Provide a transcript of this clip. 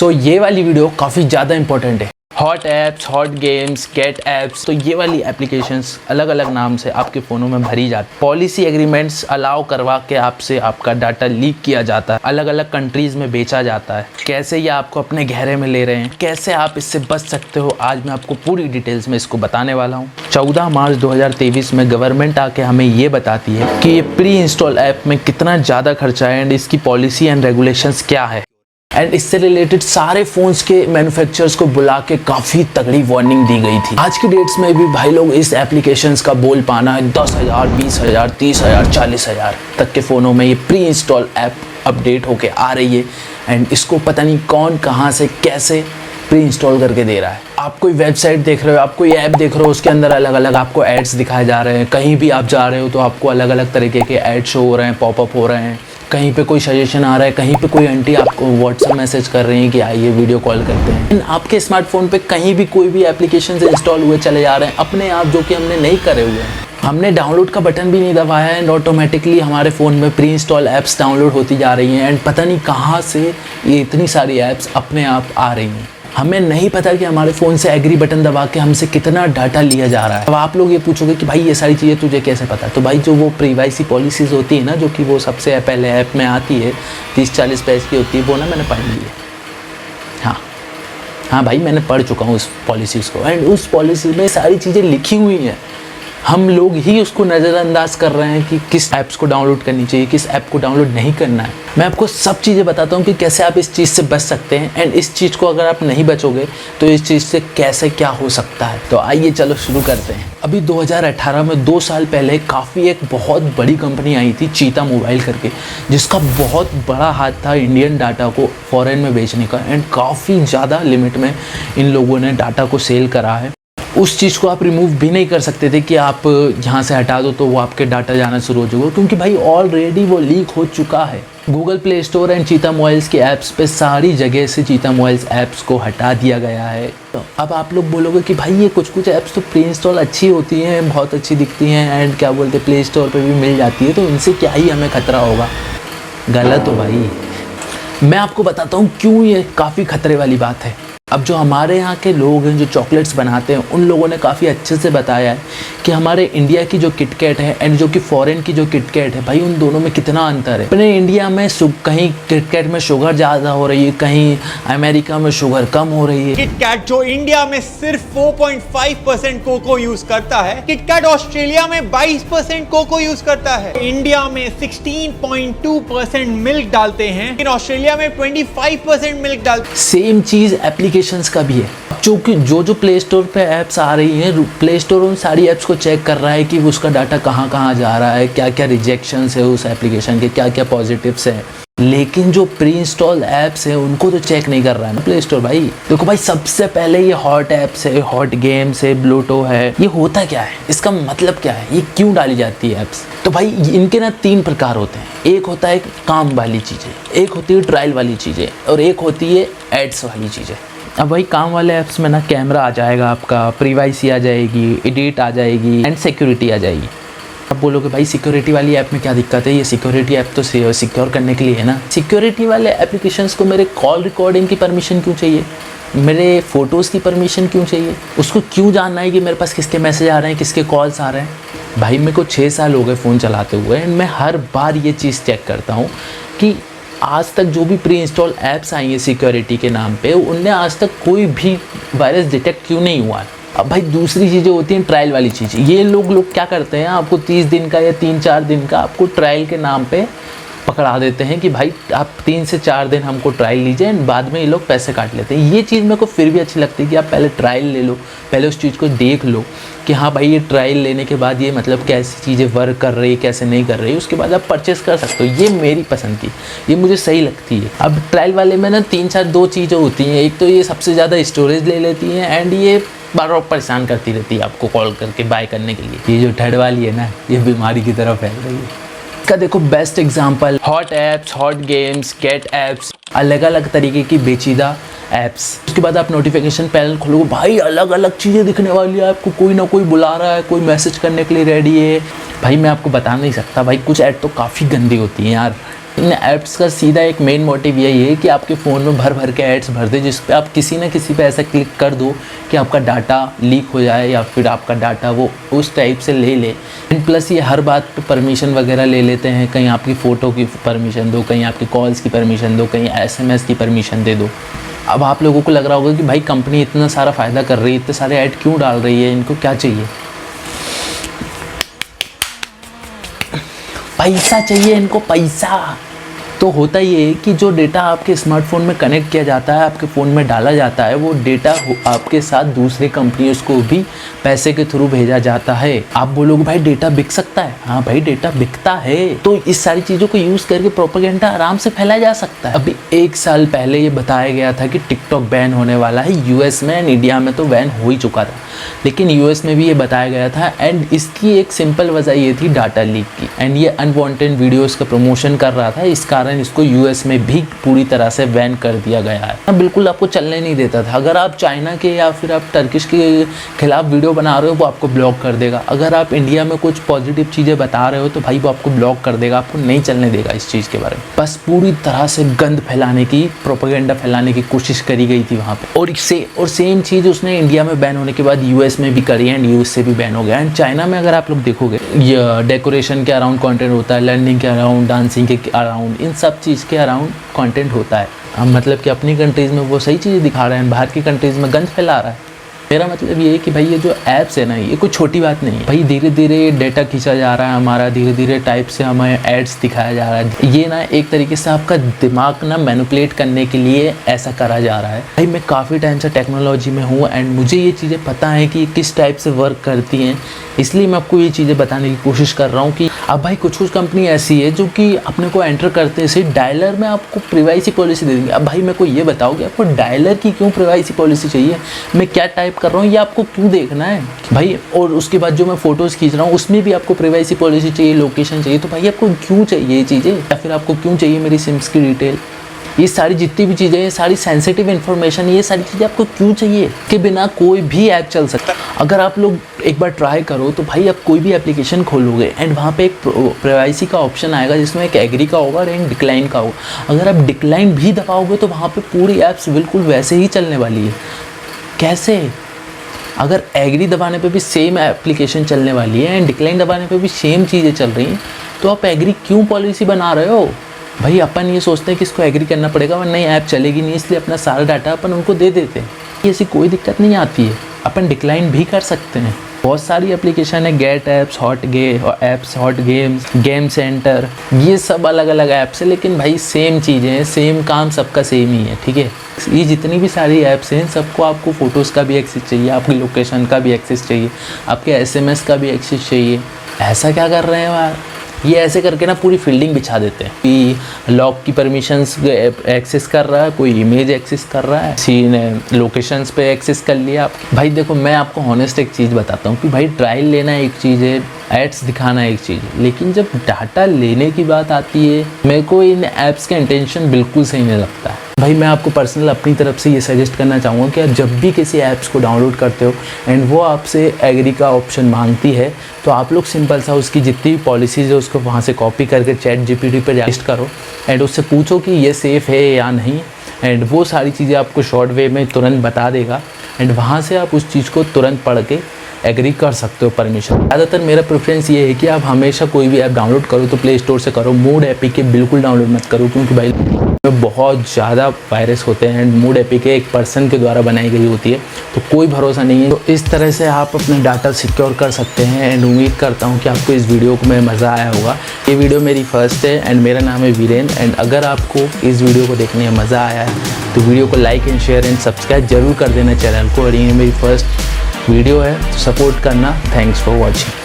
सो ये वाली वीडियो काफ़ी ज़्यादा इंपॉर्टेंट है। Hot apps, hot games, get apps, तो ये वाली एप्लीकेशंस अलग अलग नाम से आपके फ़ोनों में भरी जाती। पॉलिसी एग्रीमेंट्स अलाउ करवा के आपसे आपका डाटा लीक किया जाता है, अलग अलग कंट्रीज़ में बेचा जाता है। कैसे ये आपको अपने घेरे में ले रहे हैं, कैसे आप इससे बच सकते हो, आज मैं आपको पूरी डिटेल्स में इसको बताने वाला हूँ। 14 मार्च 2023 में गवर्नमेंट आके हमें ये बताती है कि ये प्री इंस्टॉल ऐप में कितना ज़्यादा खर्चा है एंड इसकी पॉलिसी एंड रेगुलेशंस क्या है। एंड इससे रिलेटेड सारे फोन्स के मैन्युफैक्चरर्स को बुला के काफ़ी तगड़ी वार्निंग दी गई थी। आज की डेट्स में भी भाई लोग इस एप्लीकेशंस का बोल पाना 10,000, 20,000, 30,000, 40,000 तक के फ़ोनों में ये प्री इंस्टॉल ऐप अपडेट होके आ रही है एंड इसको पता नहीं कौन कहाँ से कैसे प्री इंस्टॉल करके दे रहा है। आप कोई वेबसाइट देख रहे हो, आप कोई ऐप देख रहे हो, उसके अंदर अलग अलग आपको एड्स दिखाए जा रहे हैं। कहीं भी आप जा रहे हो तो आपको अलग अलग तरीके के ऐड शो हो रहे हैं, पॉपअप हो रहे हैं। कहीं पे कोई सजेशन आ रहा है, कहीं पे कोई आंटी आपको व्हाट्सएप मैसेज कर रही है कि आइए वीडियो कॉल करते हैं। आपके स्मार्टफोन पे कहीं भी कोई भी एप्लीकेशन से इंस्टॉल हुए चले जा रहे हैं अपने आप, जो कि हमने नहीं करे हुए हैं। हमने डाउनलोड का बटन भी नहीं दबाया है एंड ऑटोमेटिकली हमारे फ़ोन में प्री इंस्टॉल ऐप्स डाउनलोड होती जा रही हैं एंड पता नहीं कहाँ से ये इतनी सारी ऐप्स अपने आप आ रही हैं। हमें नहीं पता कि हमारे फ़ोन से एग्री बटन दबा के हमसे कितना डाटा लिया जा रहा है। अब आप लोग ये पूछोगे कि भाई ये सारी चीज़ें तुझे कैसे पता, तो भाई जो वो प्राइवेसी पॉलिसीज़ होती है ना, जो कि वो सबसे पहले ऐप में आती है 30-40 पेज की होती है, वो ना मैंने पढ़ ली है। हाँ भाई, मैंने पढ़ चुका हूँ उस पॉलिसीज़ को एंड उस पॉलिसी में सारी चीज़ें लिखी हुई हैं। हम लोग ही उसको नज़रअंदाज कर रहे हैं कि किस ऐप्स को डाउनलोड करनी चाहिए, किस ऐप को डाउनलोड नहीं करना है। मैं आपको सब चीज़ें बताता हूँ कि कैसे आप इस चीज़ से बच सकते हैं एंड इस चीज़ को अगर आप नहीं बचोगे तो इस चीज़ से कैसे क्या हो सकता है। तो आइए चलो शुरू करते हैं। अभी 2018 में 2 साल पहले काफ़ी एक बहुत बड़ी कंपनी आई थी चीता मोबाइल करके, जिसका बहुत बड़ा हाथ था इंडियन डाटा को फॉरेन में बेचने का एंड काफ़ी ज़्यादा लिमिट में इन लोगों ने डाटा को सेल करा है। उस चीज़ को आप रिमूव भी नहीं कर सकते थे कि आप यहाँ से हटा दो तो वो आपके डाटा जाना शुरू हो जाएगा, क्योंकि भाई ऑलरेडी वो लीक हो चुका है। गूगल प्ले स्टोर एंड चीता मोबाइल्स के ऐप्स पे सारी जगह से चीता मोबाइल्स ऐप्स को हटा दिया गया है। तो अब आप लोग बोलोगे कि भाई ये कुछ ऐप्स तो प्री इंस्टॉल अच्छी होती हैं, बहुत अच्छी दिखती हैं एंड क्या बोलते प्ले स्टोर पर भी मिल जाती है, तो इनसे क्या ही हमें खतरा होगा। गलत हो भाई, मैं आपको बताता हूँ क्यों ये काफ़ी खतरे वाली बात है। अब जो हमारे यहाँ के लोग हैं जो चॉकलेट्स बनाते हैं, उन लोगों ने काफ़ी अच्छे से बताया है कि हमारे इंडिया की जो किटकैट है एंड जो कि फॉरेन की जो किटकैट है, भाई उन दोनों में कितना अंतर है। अपने इंडिया में कहीं किटकैट में शुगर ज़्यादा हो रही है, कहीं अमेरिका में शुगर कम हो रही है। किटकैट जो इंडिया में सिर्फ 4.5% कोको यूज करता है, किटकैट ऑस्ट्रेलिया में 22% कोको यूज करता है। इंडिया में 16.2% मिल्क डालते हैं, लेकिन ऑस्ट्रेलिया में 25% मिल्क डालते हैं। सेम चीज़ एप्लीकेशंस का भी है, क्योंकि जो प्ले स्टोर पे ऐप्स आ रही हैं, प्ले स्टोर उन सारी ऐप्स को चेक कर रहा है कि उसका डाटा कहाँ कहाँ जा रहा है, क्या क्या रिजेक्शंस है उस एप्लीकेशन के, क्या क्या पॉजिटिव्स है। लेकिन जो प्री इंस्टॉल ऐप्स है उनको तो चेक नहीं कर रहा है ना प्ले स्टोर। भाई देखो भाई, सबसे पहले ये हॉट ऐप्स है, हॉट गेम्स है, ब्लूटो है, ये होता क्या है, इसका मतलब क्या है, ये क्यों डाली जाती है ऐप्स। तो भाई इनके ना 3 प्रकार होते हैं। एक होता है काम वाली चीज़ें, एक होती है ट्रायल वाली चीज़ें और एक होती है एड्स वाली चीज़ें। अब भाई काम वाले ऐप्स में ना कैमरा आ जाएगा आपका, प्राइवेसी आ जाएगी, एडिट आ जाएगी एंड सिक्योरिटी आ जाएगी। अब बोलोगे भाई सिक्योरिटी वाली ऐप में क्या दिक्कत है, ये सिक्योरिटी ऐप तो सिक्योर करने के लिए है ना। सिक्योरिटी वाले एप्लीकेशंस को मेरे कॉल रिकॉर्डिंग की परमिशन क्यों चाहिए, मेरे फ़ोटोज़ की परमिशन क्यों चाहिए, उसको क्यों जानना है कि मेरे पास किसके मैसेज आ रहे हैं, किसके कॉल्स आ रहे हैं। भाई मेरे को 6 साल हो गए फ़ोन चलाते हुए एंड मैं हर बार ये चीज़ चेक करता हूँ कि आज तक जो भी प्री इंस्टॉल ऐप्स आई हैं सिक्योरिटी के नाम पे, उनने आज तक कोई भी वायरस डिटेक्ट क्यों नहीं हुआ है। अब भाई दूसरी चीज़ें होती हैं ट्रायल वाली चीज़ें। ये लोग क्या करते हैं, आपको 30 दिन का या 3-4 दिन का आपको ट्रायल के नाम पे पकड़ा देते हैं कि भाई आप 3 से 4 दिन हमको ट्रायल लीजिए एंड बाद में ये लोग पैसे काट लेते हैं। ये चीज़ मेरे को फिर भी अच्छी लगती है कि आप पहले ट्रायल ले लो, पहले उस चीज़ को देख लो कि हाँ भाई ये ट्रायल लेने के बाद ये मतलब कैसी चीज़ें वर्क कर रही है, कैसे नहीं कर रही, उसके बाद आप परचेस कर सकते हो। ये मेरी पसंद की, ये मुझे सही लगती है। अब ट्रायल वाले में ना 3-4 चीज़ें होती हैं। एक तो ये सबसे ज़्यादा स्टोरेज ले लेती हैं एंड ये बार बार परेशान करती रहती है आपको कॉल करके बाय करने के लिए। ये जो थर्ड वाली है ना, ये बीमारी की तरफ फैल रही है। इसका देखो best example hot apps, hot games, get apps, अलग अलग तरीके की बेचीदा ऐप्स। उसके बाद आप नोटिफिकेशन पैनल खोलोगे, भाई अलग अलग चीज़ें दिखने वाली है आपको, कोई ना कोई बुला रहा है, कोई मैसेज करने के लिए रेडी है। भाई मैं आपको बता नहीं सकता, भाई कुछ ऐड तो काफ़ी गंदी होती हैं यार। इन ऐप्स का सीधा एक मेन मोटिव यही है कि आपके फ़ोन में भर भर के ऐड्स भर दे, जिस पे आप किसी ना किसी पे ऐसा क्लिक कर दो कि आपका डाटा लीक हो जाए या फिर आपका डाटा वो उस टाइप से ले ले। एंड प्लस ये हर बात पे परमिशन वगैरह ले लेते हैं, कहीं आपकी फ़ोटो की परमिशन दो, कहीं आपकी कॉल्स की परमिशन दो, कहीं SMS की परमिशन दे दो। अब आप लोगों को लग रहा होगा कि भाई कंपनी इतना सारा फ़ायदा कर रही है, इतने सारे ऐड क्यों डाल रही है, इनको क्या चाहिए? पैसा चाहिए इनको, पैसा। तो होता ये है कि जो डेटा आपके स्मार्टफोन में कनेक्ट किया जाता है, आपके फ़ोन में डाला जाता है, वो डेटा आपके साथ दूसरे कंपनियों को भी पैसे के थ्रू भेजा जाता है। आप बोलोगे भाई डेटा बिक सकता है? हाँ भाई डेटा बिकता है। तो इस सारी चीज़ों को यूज़ करके प्रोपेगेंडा आराम से फैलाया जा सकता है। अभी 1 साल पहले ये बताया गया था कि टिकटॉक बैन होने वाला है US में, एंड इंडिया में तो बैन हो ही चुका था, लेकिन US में भी ये बताया गया था। एंड इसकी एक सिंपल वजह ये थी डाटा लीक की। एंड ये अनवांटेड वीडियोज़ का प्रमोशन कर रहा था, इस कारण इसको US में भी पूरी तरह से बैन कर दिया गया है। बिल्कुल आपको चलने नहीं देता था। अगर आप चाइना के या फिर आप टर्किश के खिलाफ वीडियो बना रहे हो वो आपको ब्लॉक कर देगा। अगर आप इंडिया में कुछ पॉजिटिव चीज़ें बता रहे हो तो भाई वो आपको ब्लॉक कर देगा, आपको नहीं चलने देगा इस चीज़ के बारे में। बस पूरी तरह से गंद फैलाने की, प्रोपेगेंडा फैलाने की कोशिश करी गई थी वहाँ पे। और सेम चीज़ उसने इंडिया में बैन होने के बाद US में भी करी एंड US से भी बैन हो गया। एंड चाइना में अगर आप लोग देखोगे, ये डेकोरेशन के अराउंड कंटेंट होता है, लर्निंग के अराउंड, डांसिंग के अराउंड, इन सब चीज़ के अराउंड कंटेंट होता है। मतलब कि अपनी कंट्रीज़ में वो सही चीज़ें दिखा रहे हैं, बाहर की कंट्रीज़ में गंद फैला रहा है। मेरा मतलब ये है कि भाई ये जो ऐप्स है ना, ये कोई छोटी बात नहीं है भाई। धीरे धीरे डेटा खींचा जा रहा है हमारा, धीरे धीरे टाइप से हमें एड्स दिखाया जा रहा है। ये ना एक तरीके से आपका दिमाग ना मैनिपुलेट करने के लिए ऐसा करा जा रहा है। भाई मैं काफ़ी टाइम से टेक्नोलॉजी में हूँ एंड मुझे ये चीज़ें पता है कि किस टाइप से वर्क करती हैं, इसलिए मैं आपको ये चीज़ें बताने की कोशिश कर रहा हूँ कि अब भाई कुछ कंपनी ऐसी है जो कि अपने को एंटर करते से डायलर में आपको प्राइवेसी पॉलिसी दे देंगे। अब भाई मेरे को ये बताओ कि आपको डायलर की क्यों प्राइवेसी पॉलिसी चाहिए, मैं क्या टाइप कर रहा हूँ ये आपको क्यों देखना है भाई। और उसके बाद जो मैं फ़ोटोज़ खींच रहा हूँ उसमें भी आपको प्राइवेसी पॉलिसी चाहिए, लोकेशन चाहिए। तो भाई आपको क्यों चाहिए ये चीज़ें, या फिर आपको क्यों चाहिए मेरी सिम्स की डिटेल, ये सारी जितनी भी चीज़ें, ये सारी सेंसिटिव इन्फॉर्मेशन, ये सारी चीज़ें आपको क्यों चाहिए? के बिना कोई भी ऐप चल सकता है। अगर आप लोग एक बार ट्राई करो तो भाई आप कोई भी एप्लीकेशन खोलोगे एंड वहाँ पे एक प्राइवेसी का ऑप्शन आएगा जिसमें एक एग्री का होगा और एक डिक्लाइन का होगा। अगर आप डिक्लाइन भी दबाओगे तो वहाँ पे पूरी ऐप्स बिल्कुल वैसे ही चलने वाली है। कैसे? अगर एग्री दबाने पे भी सेम एप्लीकेशन चलने वाली है एंड डिक्लाइन दबाने पे भी सेम चीज़ें चल रही हैं, तो आप एग्री क्यों पॉलिसी बना रहे हो? भाई अपन ये सोचते हैं कि इसको एग्री करना पड़ेगा वरना नई ऐप चलेगी नहीं, इसलिए अपना सारा डाटा अपन उनको दे देते हैं। ऐसी कोई दिक्कत नहीं आती है, अपन डिक्लाइन भी कर सकते हैं। बहुत सारी एप्लीकेशन है, get apps, hot games, game centre, ये सब अलग अलग ऐप्स है, लेकिन भाई सेम चीज़ें हैं, सेम काम सबका सेम ही है, ठीक है। ये जितनी भी सारी ऐप्स हैं सबको आपको फ़ोटोज़ का भी एक्सेस चाहिए, आपकी लोकेशन का भी एक्सेस चाहिए, आपके SMS का भी एक्सेस चाहिए। ऐसा क्या कर रहे हैं यार, ये ऐसे करके ना पूरी फील्डिंग बिछा देते हैं कि लॉक की परमिशंस एक्सेस कर रहा है, कोई इमेज एक्सेस कर रहा है, किसी ने लोकेशंस पे एक्सेस कर लिया। भाई देखो मैं आपको हॉनेस्ट एक चीज़ बताता हूँ कि भाई ट्रायल लेना एक चीज़ है, एड्स दिखाना एक चीज़ है, लेकिन जब डाटा लेने की बात आती है मेरे को इन ऐप्स का इंटेंशन बिल्कुल सही नहीं लगता है। भाई मैं आपको पर्सनल अपनी तरफ से ये सजेस्ट करना चाहूँगा कि आप जब भी किसी ऐप्स को डाउनलोड करते हो एंड वो आपसे एग्री का ऑप्शन मांगती है तो आप लोग सिंपल सा उसकी जितनी भी पॉलिसीज़ है उसको वहाँ से कॉपी करके ChatGPT पर पेस्ट करो एंड उससे पूछो कि ये सेफ़ है या नहीं, एंड वो सारी चीज़ें आपको शॉर्ट वे में तुरंत बता देगा एंड वहाँ से आप उस चीज़ को तुरंत पढ़ के एग्री कर सकते हो परमिशन। ज़्यादातर मेरा प्रेफरेंस ये है कि आप हमेशा कोई भी ऐप डाउनलोड करो तो प्ले स्टोर से करो, मूड APK बिल्कुल डाउनलोड मत करो, क्योंकि भाई में बहुत ज़्यादा वायरस होते हैं एंड मूड APK एक पर्सन के द्वारा बनाई गई होती है, तो कोई भरोसा नहीं है। तो इस तरह से आप अपना डाटा सिक्योर कर सकते हैं एंड उम्मीद करता हूँ कि आपको इस वीडियो को में मज़ा आया होगा। ये वीडियो मेरी फर्स्ट है एंड मेरा नाम है वीरेंद्र, एंड अगर आपको इस वीडियो को देखने में मज़ा आया है तो वीडियो को like and share and subscribe जरूर कर देना चैनल को, और ये मेरी फर्स्ट वीडियो है, सपोर्ट करना। Thanks for watching.